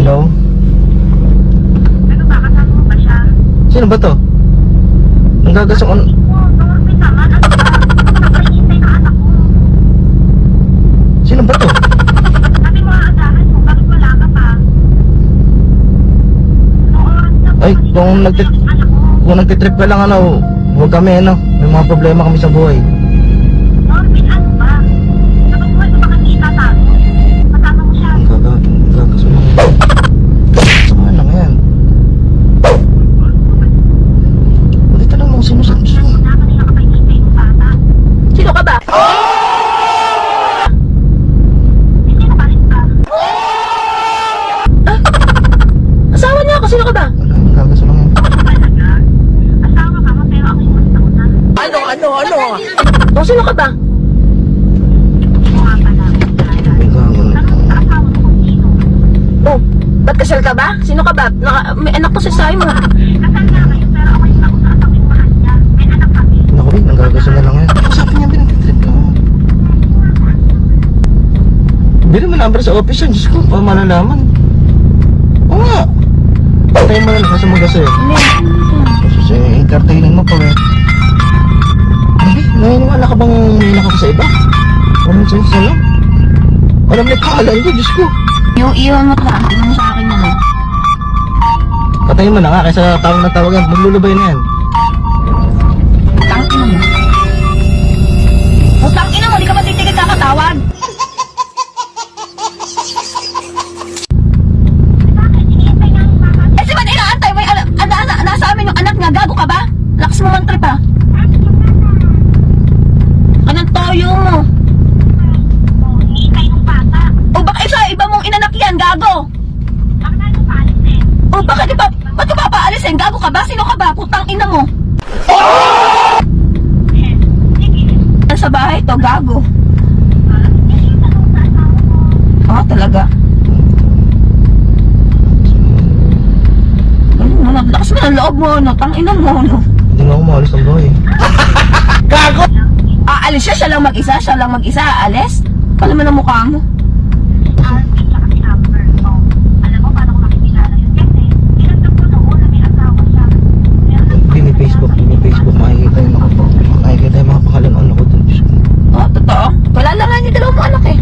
Hello? Ano ba? Kasama mo ba siya? Sino ba to? Ang gagasong ano? Norvin naman. Ano ba? Ako napaihintay na anak ko. Sino ba to? Sabi mo aagahan mo. Bakit wala ka pa? Anong oras na po? Ay, Kanina anak ko. kung nagtitrip ka lang ano, huwag kami ano. May mga problema kami sa buhay. Norvin, ano ba? Sabi mo ito baka hindi tatago. Kasama mo siya. Gagasong ano? Saan lang yan? Ulit lang mga sinusabi. Wala kanina ka pa hinihintay ng bata. Sino ka ba? Hindi na balik ka. Asawa niya ako. Sino ka ba? Wala, gagasong lang yan. Ako talaga. Asawa ka pero ako yung mas nauna. O, sino ka ba? Oo nga pala. Gagasong. Tanong sa asawa mo kung sino. Oh, ba't kasal ka ba? Sino ka ba? May anak ko sa sayo mo. Kasal nga kayo pero ako yung nauna at ako yung mahal niya. May anak kami. Naku, nagagasong na lang yan. Sabi niya, pinagtitrip ka. Bili mo number sa office yan. Diyos ko, pa malalaman. Oo nga. Patayin mo na lang kasi magaso eh. Kasi entertainin mo pa eh. Hindi, naniniwala ka bang may anak ako sa iba? Walang sense na lang. Alam niya pangalan ko, Diyos ko. Yung iwan mo ka. Ano mo sa akin naman? Patayin mo na nga, kaysa tawag na tawag yan. Maglulubay na yan. Tangina mo. O, tangina mo. Di ka ba titigil kakatawag? Bakit? Hinihintay nga yung bata. Eh, si ba't inaantay mo? Nasa amin yung anak niya. Gago ka ba? Lakas mo mantrip ha. Anong toyo mo? Oo, hinihintay yung bata. O, baka iba mong inanak yan. Gago. Bakit tayo paalisin? O, bakit ba't ka papaalisin? Gago ka ba? Sino ka ba? Putang ina mo. Sige. Sa bahay to, gago. Hindi yung tanong sa asawa mo. Ah, talaga. Ano, lakas mo ng loob mo, no? Tangina mo, no? Hindi nga ako maalis ng bahay. Aalis siya, siya lang mag-isa, aalis? Pala mo ng mukha mo. Alvin tsaka si Amber. So, alam mo paano ko makikilala yun? Kasi, pinagdam ko noon na may asawa siya. Hindi, may Facebook. Makikita yung mga pangalan ng anak ko dun. Diyos ko. Oh, totoo? Wala lang nga niya dalawang mo anak eh.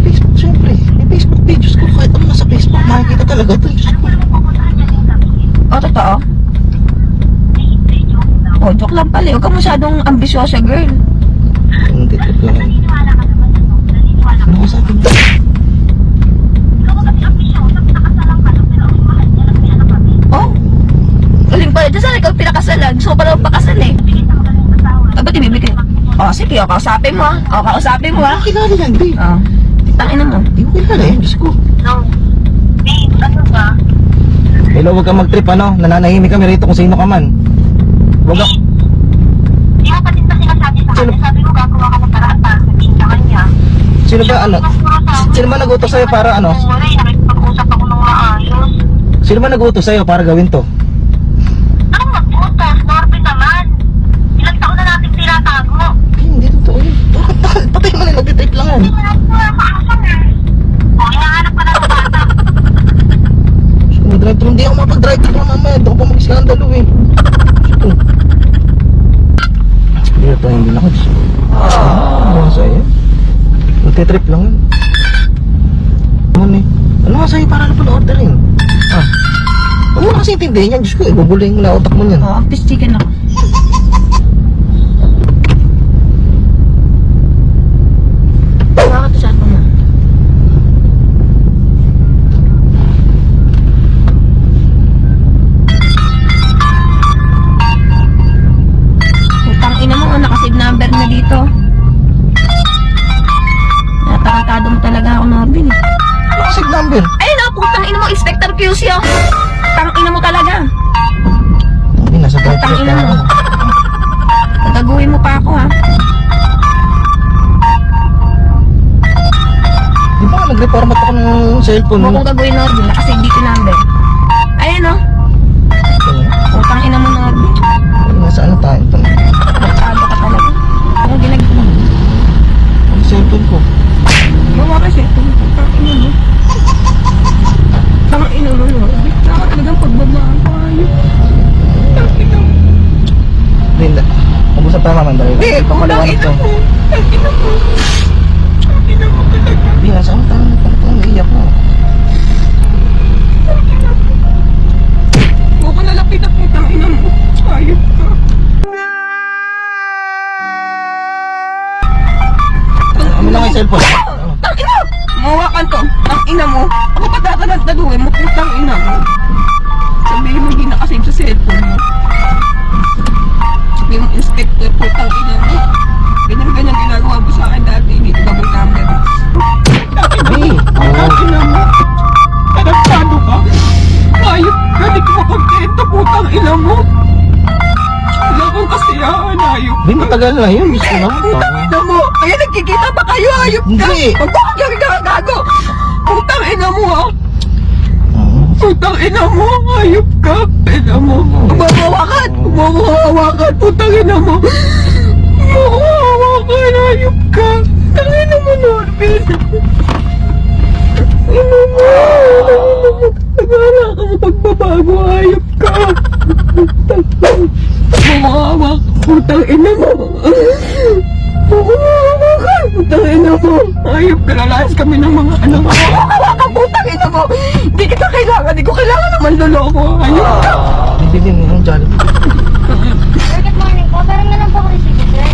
Facebook, syempre. May Facebook pages ko. Kahit ano nasa Facebook, makikita talaga dun. Diyos Ano ko. mo naman pupuntahan niya yung sabihin? Oh, totoo? Hindi, joke lang. Oh, joke lang pala. Huwag ka masyadong ambisyosa, girl. Ang titrip lang yan. Naniniwala ka naman, ano? Naniniwala ka. Ano ko sabi? Ikaw ba kasi ambisyon? Sabi nakasalang ka lang, pero ang mahal niya lang may anak kami. Oh? Galing pala. Diyan sana ikaw pinakasalan. Gusto ko pala magpakasal eh. Bigyan ka ba ng asawa? Ah, ba't ibibigay? Oh, sige. O, kausapin mo ah. O, kausapin mo ah. Kilala yan, babe. Oh. Tangina mo. Hindi ko kilala eh. Diyos ko. No. Babe, ano ba? Hello, huwag kang mag-trip ano. Nananahimik kami rito kung sino ka man. Huwag ka. Di mo pa din ba sinasabi sa Sino? kanya? Sabi mo gagawa ka ng paraan para sabihin sa kanya. Sino ba ano? Sino ba nag-utos sa'yo para ano? Wala, nakikipag-usap ako ng maayos. Sino ba nag-utos sa'yo para gawin to? Anong nag-utos? Norvin naman. Ilang taon na natin tinatago. Hindi totoo yun. Bakit? Patay mo na, nag-trip lang yan. Hindi mo na makakasan eh. O, hinahanap ka na ng bata. Mag-drive-thru. Hindi ako mapag-drive-thru na mamaya. Hindi ako pa mag-iskandalo eh. Ito. Hindi na ako. Diyos ko. Ano nga sa'yo? Nagtitrip lang yun. Ano eh? Ano nga sa'yo para na pala orderin? Ah. Huwag mo na kasi intindihin yan. Diyos ko, ibubulayin mo na utak mo yan. Oh, fish chicken ako. Bakit sa ato mo? Utang ina mo, nakasave number na dito. Natarantado mo talaga ako, Norvin. Ano kasi number? Ayun na, putang ina mo, Inspector QC oh. Tang ina mo talaga. Hindi, nasa drive-thru Utang ka ina na mo. ako. Nagaguhin mo pa ako ha. Di ba nag-reformat ako ng cellphone Huwag mo? kong gagawin, Norvin, nakasave dito number. Ayun oh. Utang ina mo, Norvin. Nasa ano tayo? Masyado ka talaga. Ano ginagawa mo? Ang cellphone ko. Gawa kasi. Tang ina mo. Tang Pamaliwanag ka. Ang ina mo. Ang ina mo talaga. Hindi nga, saan ka? Naiiyak mo. Huwag ko nalapit ang putang ina mo. Ayop ka. Ano lang yung cellphone? Tang ina! Mawakan to. Tang ina mo. Ako pa tatanad-taduhin mo. Putang ina mo. Sabihin mo hindi nakasave sa cellphone mo. Sabihin mo inspector. Putang ina mo. Ganyan-ganyan ginagawa mo sa akin dati. Hindi ko double camera. Hey! Putang ina mo. Tarantado ka. Ayop ka. Di ko makontento. Putang ina mo. Wala kong kasiyahan. Ayop. Di matagal na yun. Gusto na. Putang ina mo! Kaya nagkikita ba kayo? Ayop ka! Hindi. Huwag mo kang gago! Putang ina mo ha! Oo. Putang ina mo! Ayop ka! Ina mo! Huwag mo hawakan! Putang ina mo! Huwag mo hawakan! Ayop ka! Putang ina mo, Norbin! Ina mo! Nagala ka mo pagbabago! Ayop ka! Huwag mo hawakan! Putang ina mo! Putang ina mo! Ayop ka, lalayas kami ng mga anak mo. Hawakan, putang ina mo! Hindi kita kailangan, hindi ko kailangan naman loloko. Ayop ka! Bibili mo yung Jollibee. Sir, good morning po. Parang na lang po ako receive, sir.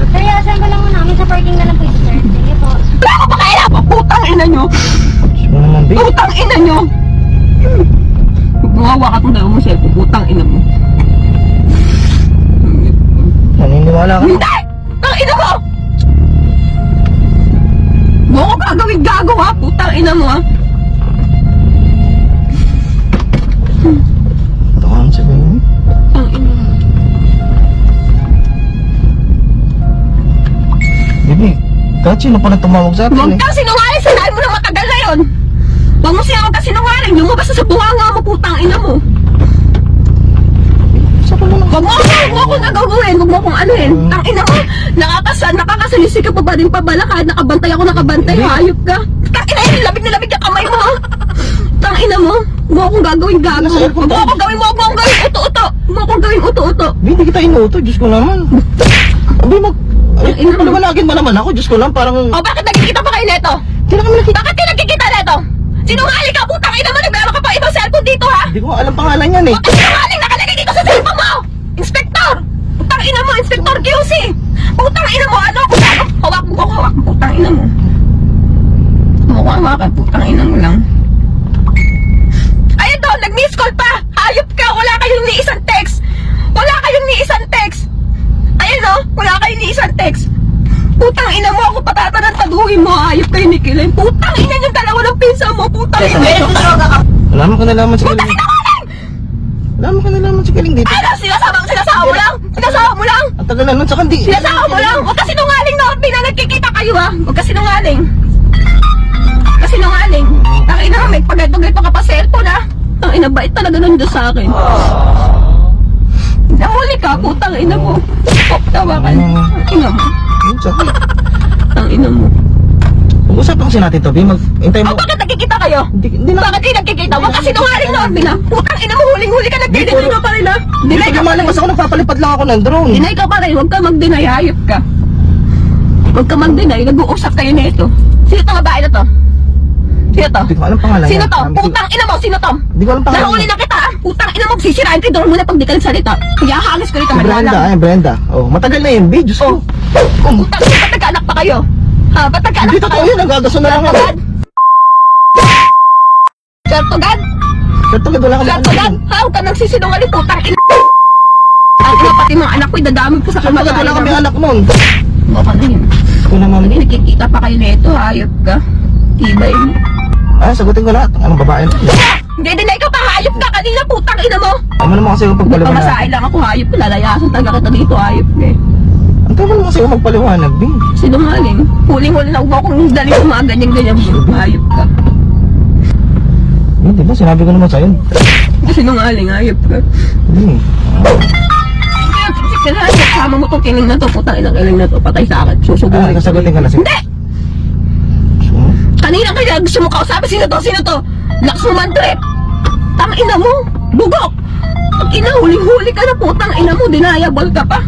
Sir, iasan ko lang muna kami sa parking na lang po, sir. Sige po. Wala ko pa kailangan! Putang ina nyo! Gusto mo naman, babe. Putang ina nyo! Hawakan mo dalawa mo cellphone, putang ina mo. Naniniwala ka. Hindi! Putang ina mo! Huwag ko gagawin gago ha! Putang ina mo ha! Ito ka ang sabihin. Putang ina mo. Baby, kahit sino pa na tumawag sa atin Huwag eh. kang sinungaling! Sinabi mo na matagal na yun! Huwag mo siya ka sinungaling! Lumabas na sa buhanga mo! Putang ina mo! Sa ko naman. Huwag mo akong nagagawin! Huwag mo akong anuhin! Tang ina mo! Nakakasalisi ka pa ba din pabala kahit nakabantay ako nakabantay! Hindi. Hayop ka! Tang ina yun! Labig na labig yung kamay mo ha! Tang ina mo! Huwag mo akong gagawin gago! Nasa airport Huwag mo akong gawin! Huwag mo akong gawin uto-uto! Huwag mo akong gawin uto-uto! Babe, hindi kita inuto. Diyos ko naman. Abi, Ang ina mo. paliwanagin mo naman ako. Diyos ko lang, parang... O bakit nagkikita pa kayo neto? Hindi na kami nakita. Bakit kayo nagkikita neto? Sinungaling ka! Putang ina mo! Nagmeron ka pa ibang cellphone dito ha! Hindi ko alam pangalan yan eh. Huwag ka sinungaling! Nakalagay dito sa cellphone mo! Inspector! Putang ina mo! Inspector QC! Putang ina mo! Ano? Hawak mo! Putang ina mo! Huwag ko hawakan! Putang ina mo lang! Ayun doon! Nag-miss call pa! Hayop ka! Wala kayong ni isang text! Wala kayong ni isang text! Ayun o! Wala kayong ni isang text! Putang ina mo! Ako patatanan-taduhin mo! Hayop kayo ni Kilen! Putang ina yung dalawa ng pinsa mo! Putang ina mo! Wala mo ka nalaman si Putang Kaling. ina mo lang! Wala mo ka nalaman si Kaling dito. Ano? Sinasawa mo lang! Sinasawa mo lang! Ang tagal na nun sa kandi. Sinasawa mo lang! Huwag ka sinungaling, Norby, na nagkikita kayo ha! Huwag ka sinungaling! Huwag ka sinungaling! Tangina ka, may paggato-gato ka pa cellphone ha! Tangina, bait talaga nun doon sa akin. Nahuli ka, putang ina mo. Tawa ka. Ina mo. Yun, sakit. Tangina mo. Pag-usap lang kasi natin to, Bi. Hintay mo. O bakit nagkikita kayo? Hindi na. Bakit kayo nagkikita? Huwag ka sinungaling, Norby na! Putang ina mo, huling-huli ka, nag-deny ka pa rin ha! Hindi Deny ko ka pa lumalang rin! kasi ako nagpapalipad lang ako ng drone. Deny ka pa rin, huwag ka mag-deny, hayop ka. Huwag ka mag-deny, nag-uusap kayo nito. Sino tong babae na to? Sino to? Hindi ko alam pangalan Sino niya. to? Putang ina mo, sino to? Hindi ko alam pangalan Nahuli niya. na kita ah! Putang ina mo, sisirain ko doon muna pag di ka nagsalita. Kaya hagis ko rito, Si Brenda, maniwala. Brenda. Oh, matagal na yun, Bi. Diyos ko. Putang ina, ba't nagkaanak pa kayo? Ha, ba't nagkaanak Hindi pa totoo kayo? yun, nagagaso na lang ako. Sertogan? Katulad wala kami Sertogan? Ha, huwag ka nagsisinungaling, putang ina. Ang ina, pati mga anak ko, idadami ko sa Katulad wala kami anak nun. Baka na yun. Ito naman. Hindi, nakikita pa kayo nito, hayop ka. Tibay mo. Ah, sagutin ko lahat. Anong babae na? Hindi, dinay ka pa, hayop ka kanina, putang ina mo. Ano naman kasi yung pagpaliwanag? Pamasahe lang ako, hayop ka, lalayasan talaga kita dito, hayop ka eh. Ang tagal naman kasi yung magpaliwanag, Bi. Sinungaling. Huling-huli na huwag akong dali sa mga ganyan-ganyan. Hayop ka. Hindi ba? Sinabi ko naman sa'yo. Sinungaling, hayop ka. Hindi. Kaya kasama mo tong kiling na to, putang inang kiling na to, patay sa akin. Susubuhin. Sasagutin ka na siya. Hindi! Kanina kaya gusto mo kausapin, sino to? Sino to? Lakas mo man trip. Tang ina mo. Bugok. Ang ina, huling-huli ka na, putang ina mo, deniable ka pa.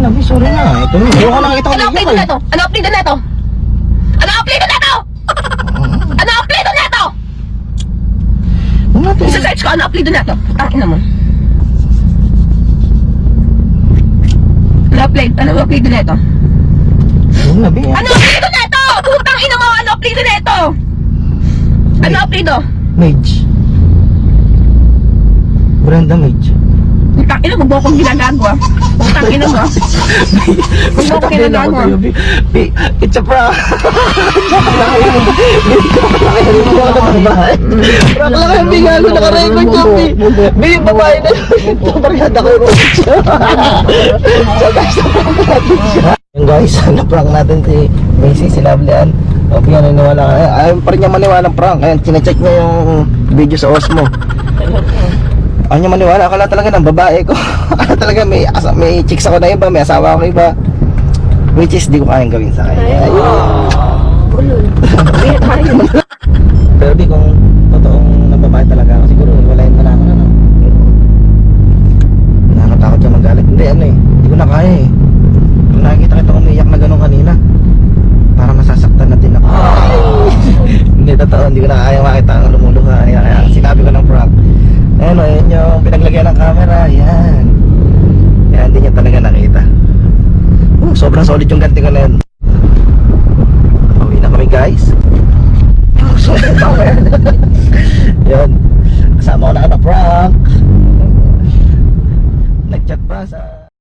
Nabi, sorry na. Ito na. Hindi ko nakita ko Ano upload na to? Ano upload na to? Ano upload na to? Ano upload na to? Ano natin? Isa-search ko, ano upload na to? Ang ina mo. Ano upload na to? Ano Nabi? Ano upload na to? Putang ina mo, ano upload na to? Ano upload to? Mage. Brenda Mage. Putang ina mo, bukong ginagagawa. Putang ina mo. Ano ko ginagawa? It's a prank. Prank lang yung bigalo, nakarecord niya, Bi. Bi, yung babae na yun. Barkada ko yung siya. So guys, na-prank natin siya. Yung guys, na-prank natin si Macy, si Lovely Ann. Okay, naniniwala ka. Ayaw pa rin niya maniwala ng prank. Ayan, chinecheck niya yung video sa Osmo. Ayaw niya maniwala. Akala talaga ng babae ko. Akala talaga may chicks ako na iba, may asawa ako na iba. Which is, di ko kayang gawin sa kanya. Pero di kung totoong nababae talaga ako, siguro walayin mo na ako na, no? Nakakatakot siya magalit. Hindi, ano eh. Hindi ko na kaya eh. Kung nakikita kita umiyak na gano'n kanina, parang masasaktan na din ako. Hindi, totoo. Hindi ko na kaya makita ang lumuluha. Kaya sinabi ko ng prank. Ayun o, yun yung pinaglagyan ng camera. Yan. Yan, hindi niya talaga nakita. Sobrang solid yung ganti ko na yun. Pauwi na kami guys. Solid power. Yun. Kasama ko na prank. Nag-chat pa sa